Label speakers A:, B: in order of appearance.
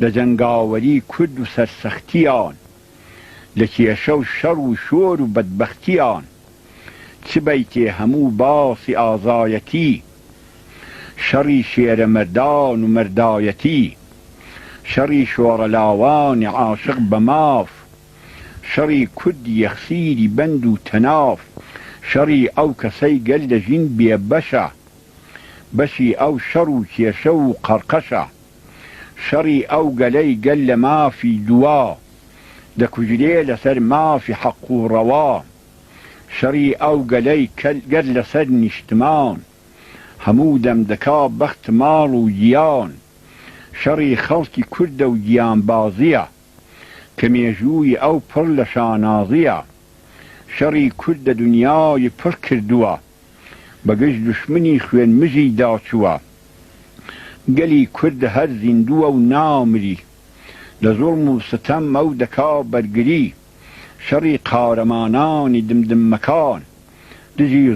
A: لە جەنگاوەری کورد و سەرسەختیان، لە کێشە و شەڕ و شۆر و بەدبەختیان، چ بەیتێ هەموو باسی ئازایەتی، شەڕی شێرە مەردان و مەردایەتی، شەڕی شۆڕەلاوانی عاشق بە ماف، شەڕی کوردی یەخسیری بەند و تەناف، شەڕی ئەو کەسەی گەل لە ژین بێبەشە، بەشی ئەو شەڕ و کێشە و قەرقەشە، شەڕی ئەو گەلەی گەل لە مافی دوا، دەکوژرێ لەسەر مافی حەق و ڕەوا، شەڕی ئەو گەلەی گەر لەسەر نیشتمان، هەموو دەم دەکا بەخت ماڵ و گیان، شەڕی خەڵکی کوردە و گیانبازیە، کە مێژووی ئەو پڕ لە شانازیە، شەڕی کوردە دونیای پڕ کردووە، بەگشت دوشمنی خوێن مژی داچووە، گەلی کورد هەر زیندووە و نامری، لە زوڵم و ستەم ئەو دەکا بەرگری، شەڕی قارەمانانی دمدمەکان، دژی